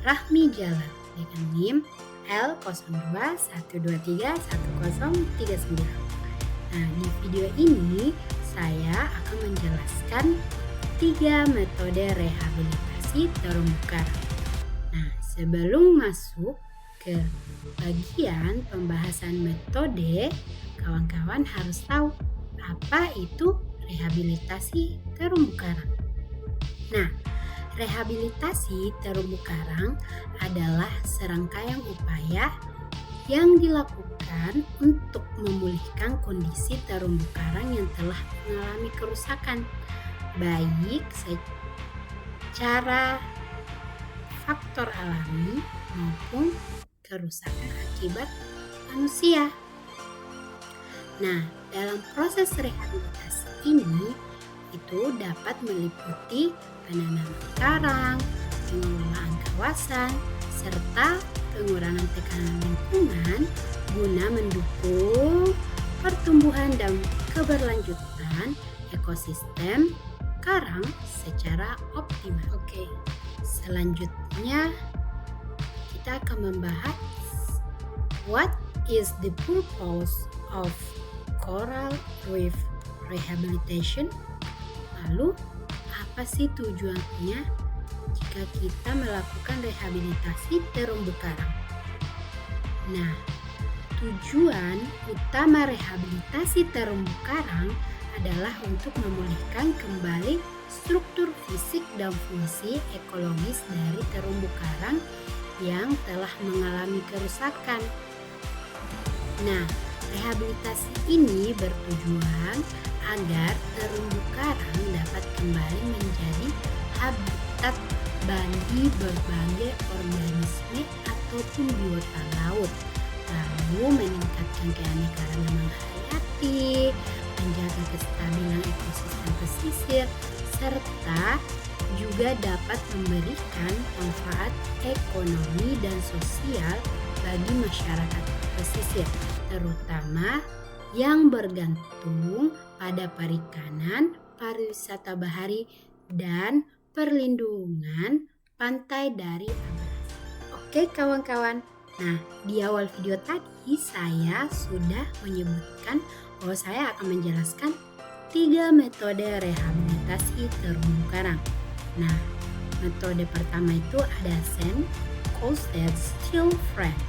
Rahmi Jalal dengan NIM L0212311039. Nah, di video ini saya akan menjelaskan 3 metode rehabilitasi terumbu karang. Nah, sebelum masuk ke bagian pembahasan metode, kawan-kawan harus tahu apa itu rehabilitasi terumbu karang. Nah, rehabilitasi terumbu karang adalah serangkaian upaya yang dilakukan untuk memulihkan kondisi terumbu karang yang telah mengalami kerusakan, baik secara faktor alami maupun kerusakan akibat manusia. Nah, dalam proses rehabilitasi ini itu dapat meliputi penanaman karang, pengelolaan kawasan, serta pengurangan tekanan lingkungan guna mendukung pertumbuhan dan keberlanjutan ekosistem karang secara optimal. Oke, selanjutnya kita akan membahas what is the purpose of coral reef rehabilitation. Lalu apa sih tujuannya jika kita melakukan rehabilitasi terumbu karang? Nah, tujuan utama rehabilitasi terumbu karang adalah untuk memulihkan kembali struktur fisik dan fungsi ekologis dari terumbu karang yang telah mengalami kerusakan. Nah, rehabilitasi ini bertujuan agar terumbu karang dapat kembali menjadi habitat bagi berbagai organisme ataupun biota laut, lalu meningkatkan keanekaragaman hayati, menjaga kestabilan ekosistem pesisir, serta juga dapat memberikan manfaat ekonomi dan sosial bagi masyarakat pesisir, terutama yang bergantung pada perikanan, pariwisata bahari, dan perlindungan pantai dari abrasi. Oke kawan-kawan, nah di awal video tadi saya sudah menyebutkan bahwa saya akan menjelaskan 3 metode rehabilitasi terumbu karang. Nah, metode pertama itu ada sand, coasted, steel frame.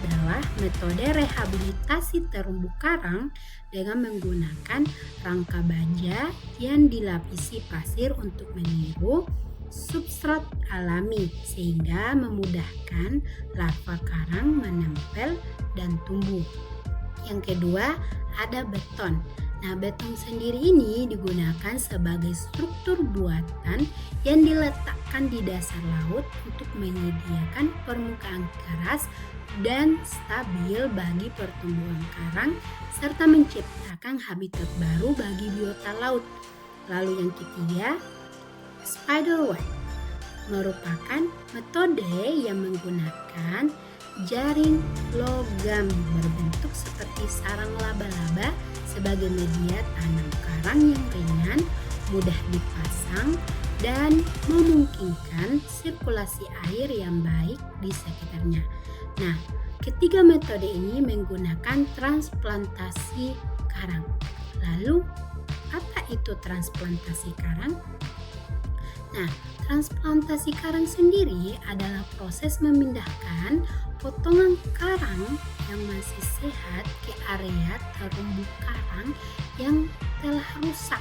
Adalah metode rehabilitasi terumbu karang dengan menggunakan rangka baja yang dilapisi pasir untuk meniru substrat alami sehingga memudahkan larva karang menempel dan tumbuh. Yang kedua ada beton. Nah, beton sendiri ini digunakan sebagai struktur buatan yang diletakkan di dasar laut untuk menyediakan permukaan keras dan stabil bagi pertumbuhan karang serta menciptakan habitat baru bagi biota laut. Lalu yang ketiga, spider web merupakan metode yang menggunakan jaring logam berbentuk seperti sarang laba-laba sebagai media tanam karang yang ringan, mudah dipasang, dan memungkinkan sirkulasi air yang baik di sekitarnya. Nah, ketiga metode ini menggunakan transplantasi karang. Lalu, apa itu transplantasi karang? Nah, transplantasi karang sendiri adalah proses memindahkan potongan karang yang masih sehat ke area terumbu karang yang telah rusak.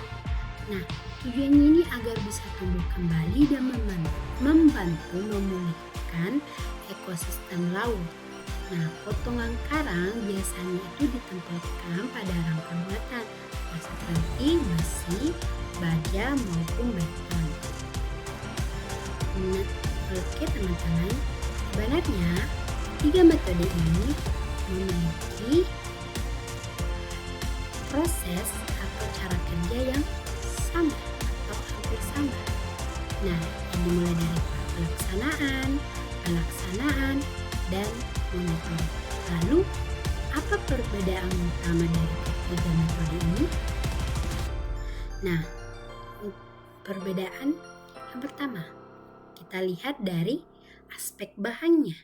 Nah, tujuannya ini agar bisa tumbuh kembali dan membantu memulihkan ekosistem laut. Nah, potongan karang biasanya itu ditempelkan pada rangka buatan seperti besi, baja maupun beton. Nah, oke teman-teman, sebenarnya 3 metode ini memiliki proses atau cara kerja yang sama atau hampir sama. Nah, yang dimulai dari pelaksanaan, dan monitoring. Lalu, apa perbedaan utama dari ketiga metode ini? Nah, perbedaan yang pertama, kita lihat dari aspek bahannya.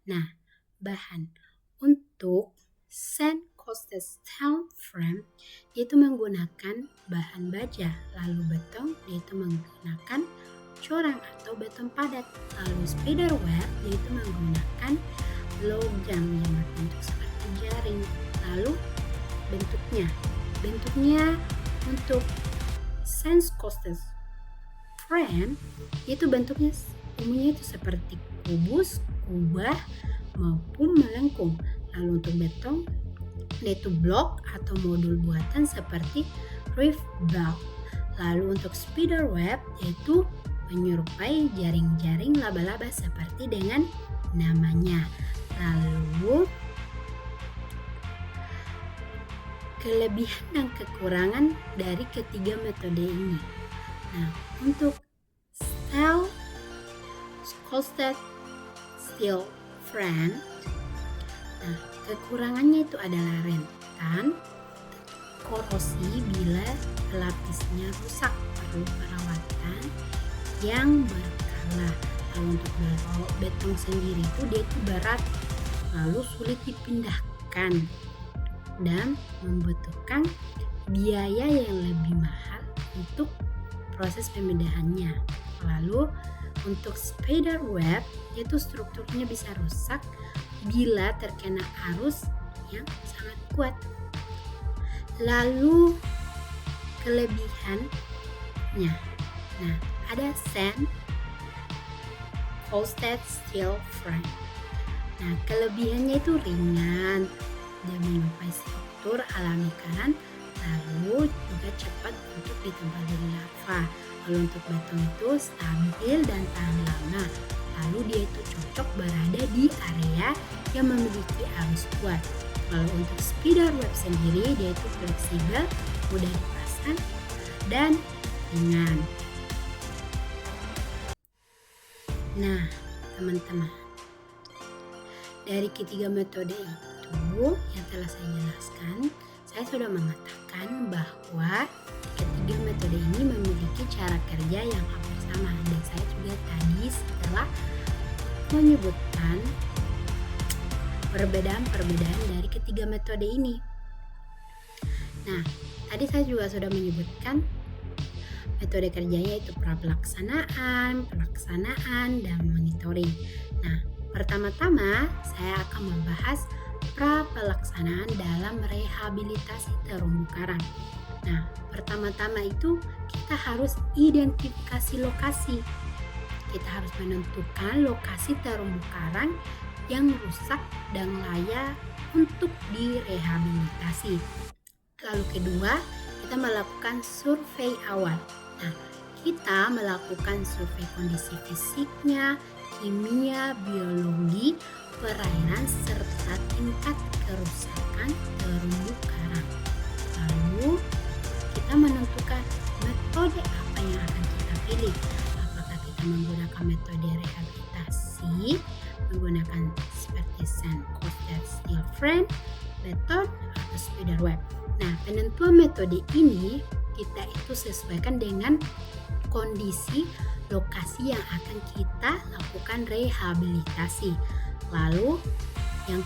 Nah, bahan untuk sand coated steel frame yaitu menggunakan bahan baja, lalu beton yaitu menggunakan corang atau beton padat, lalu spider web yaitu menggunakan logam yang berbentuk seperti jaring. Lalu bentuknya untuk sand coated frame yaitu bentuknya umumnya itu seperti kubus, kubah maupun melengkung. Lalu untuk beton yaitu blok atau modul buatan seperti reef block. Lalu untuk spider web yaitu menyerupai jaring-jaring laba-laba seperti dengan namanya. Lalu kelebihan dan kekurangan dari ketiga metode ini. Nah, untuk coated steel frame, nah kekurangannya itu adalah rentan korosi bila lapisnya rusak, perlu perawatan yang berkala. Lalu untuk beton sendiri itu dia itu berat, lalu sulit dipindahkan dan membutuhkan biaya yang lebih mahal untuk proses pemindahannya. Lalu untuk spider web yaitu strukturnya bisa rusak bila terkena arus yang sangat kuat. Lalu kelebihannya, nah ada sand coated steel frame. Nah kelebihannya itu ringan dan menyerupai struktur alami karang, lalu juga cepat untuk ditempel dari lava. Lalu untuk beton itu stabil dan tahan lama. Lalu dia itu cocok berada di area yang memiliki arus kuat. Lalu untuk spider web sendiri dia itu fleksibel, mudah dipasang dan ringan. Nah, teman-teman, dari ketiga metode itu yang telah saya jelaskan, saya sudah mengatakan bahwa ketiga metode ini memiliki cara kerja yang hampir sama, dan saya juga tadi setelah menyebutkan perbedaan-perbedaan dari ketiga metode ini. Nah, tadi saya juga sudah menyebutkan metode kerjanya itu pelaksanaan, dan monitoring. Nah, pertama-tama saya akan membahas pelaksanaan dalam rehabilitasi terumbu karang. Nah, pertama-tama itu kita harus identifikasi lokasi. Kita harus menentukan lokasi terumbu karang yang rusak dan layak untuk direhabilitasi. Lalu kedua, kita melakukan survei awal. Nah, kita melakukan survei kondisi fisiknya, kimia, biologi, perairan, serta tingkat kerusakan terumbu karang. Lalu kita menentukan metode apa yang akan kita pilih. Apakah kita menggunakan metode rehabilitasi, menggunakan seperti sand coated steel frame, beton, atau spider web. Nah, penentuan metode ini kita itu sesuaikan dengan kondisi lokasi yang akan kita lakukan rehabilitasi. Lalu yang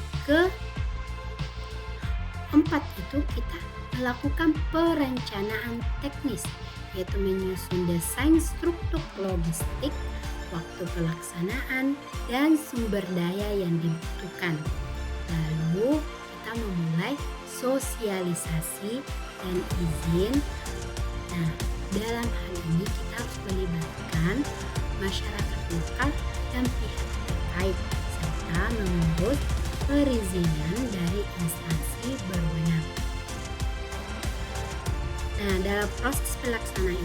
keempat itu kita melakukan perencanaan teknis, yaitu menyusun desain struktur logistik, waktu pelaksanaan, dan sumber daya yang dibutuhkan. Lalu kita memulai sosialisasi dan izin. Nah, dalam hal ini kita harus melibatkan masyarakat lokal dan pihak terkait serta mengurus perizinan dari instansi berwenang. Nah, dalam proses pelaksanaan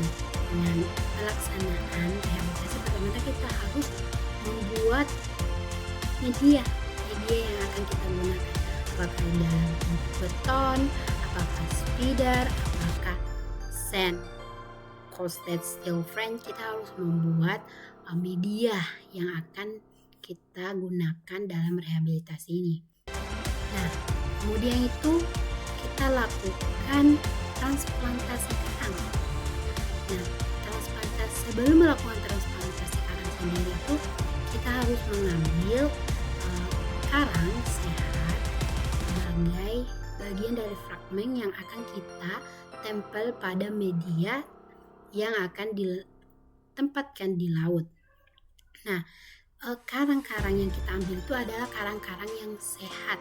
rehabilitasi, pertama kita harus membuat media yang akan kita gunakan. Apakah dalam bentuk beton, apakah spider, apakah sand coated steel frame, kita harus membuat media yang akan kita gunakan dalam rehabilitasi ini. Nah, kemudian itu kita lakukan transplantasi karang. Nah, sebelum melakukan transplantasi karang sendiri itu kita harus mengambil karang sehat sebagai bagian dari fragmen yang akan kita tempel pada media yang akan ditempatkan di laut. Nah, karang-karang yang kita ambil itu adalah karang-karang yang sehat.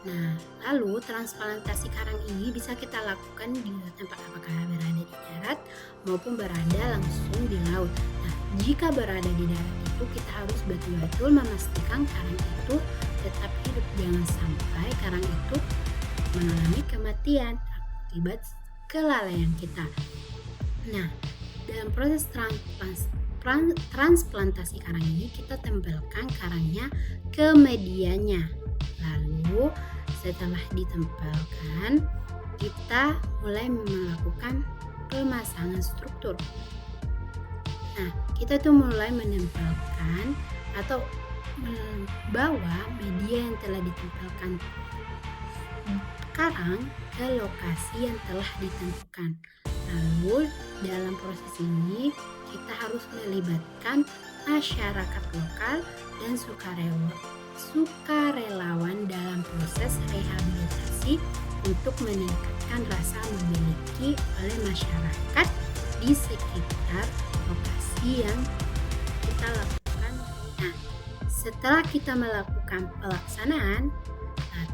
Nah, lalu transplantasi karang ini bisa kita lakukan di tempat apakah berada di darat maupun berada langsung di laut. Nah, jika berada di darat itu kita harus betul-betul memastikan karang itu tetap hidup. Jangan sampai karang itu mengalami kematian akibat kelalaian kita. Nah, dalam proses transplantasi karang ini kita tempelkan karangnya ke medianya. Lalu setelah ditempelkan, kita mulai melakukan pemasangan struktur. Nah, kita tuh mulai menempelkan atau membawa media yang telah ditempelkan karang ke lokasi yang telah ditentukan. Lalu dalam proses ini kita harus melibatkan masyarakat lokal dan sukarelawan dalam proses rehabilitasi untuk meningkatkan rasa memiliki oleh masyarakat di sekitar lokasi yang kita lakukan. Nah, setelah kita melakukan pelaksanaan,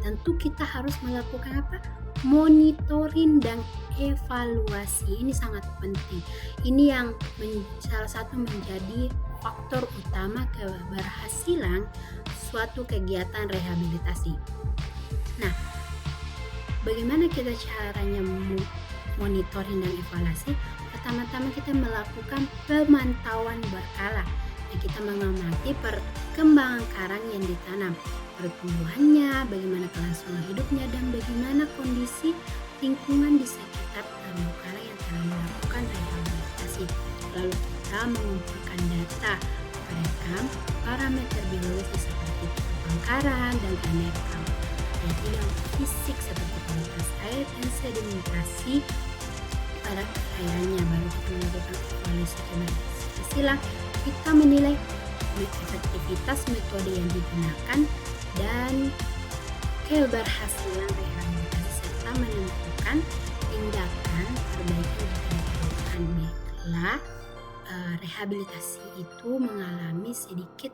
tentu kita harus melakukan apa? Monitoring dan evaluasi. Ini sangat penting. Ini yang salah satu menjadi faktor utama keberhasilan suatu kegiatan rehabilitasi. Nah, bagaimana kita caranya monitoring dan evaluasi? Pertama-tama kita melakukan pemantauan berkala. Nah, kita mengamati perkembangan karang yang ditanam, pertumbuhannya, bagaimana kelangsungan hidupnya, dan bagaimana kondisi lingkungan di sekitar terumbu karang yang telah melakukan rehabilitasi. Lalu kita mengumpulkan data merekam parameter biologis seperti kehidupan karang dan aneka yaitu yang fisik seperti kualitas air dan sedimentasi pada airnya. Baru kita melakukan evaluasi keberhasilan, kita menilai efektivitas metode yang digunakan dan keberhasilan rehabilitasi serta menentukan tindakan perbaikan jika diperlukan. Baiklah, rehabilitasi itu mengalami sedikit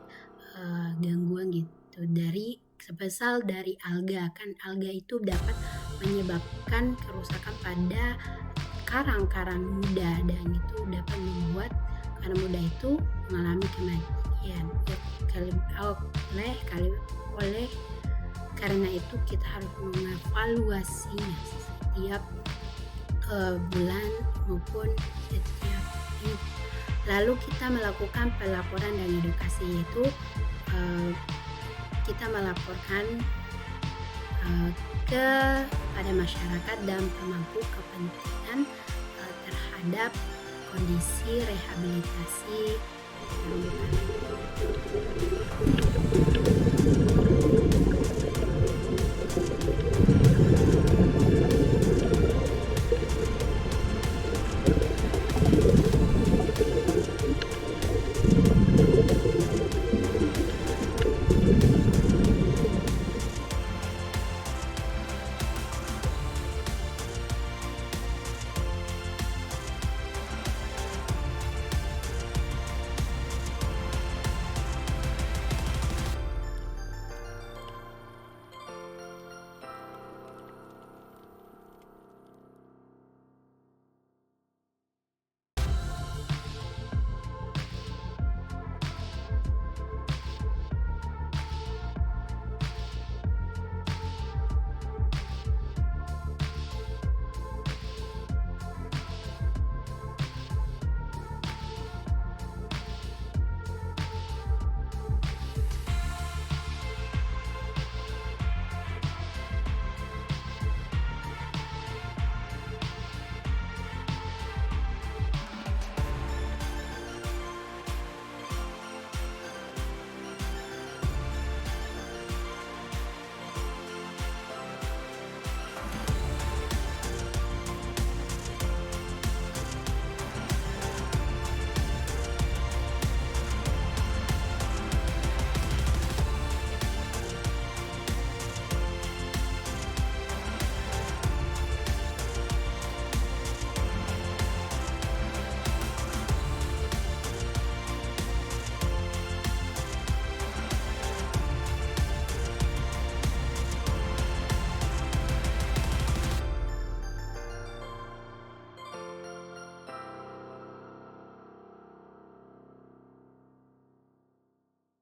gangguan gitu sebesar dari alga. Kan alga itu dapat menyebabkan kerusakan pada karang-karang muda dan itu dapat membuat karang muda itu mengalami kematian. Karena itu kita harus mengevaluasinya setiap bulan maupun setiap minggu. Lalu kita melakukan pelaporan dan edukasi, yaitu kita melaporkan kepada masyarakat dan pemangku kepentingan terhadap kondisi rehabilitasi terumbu karang.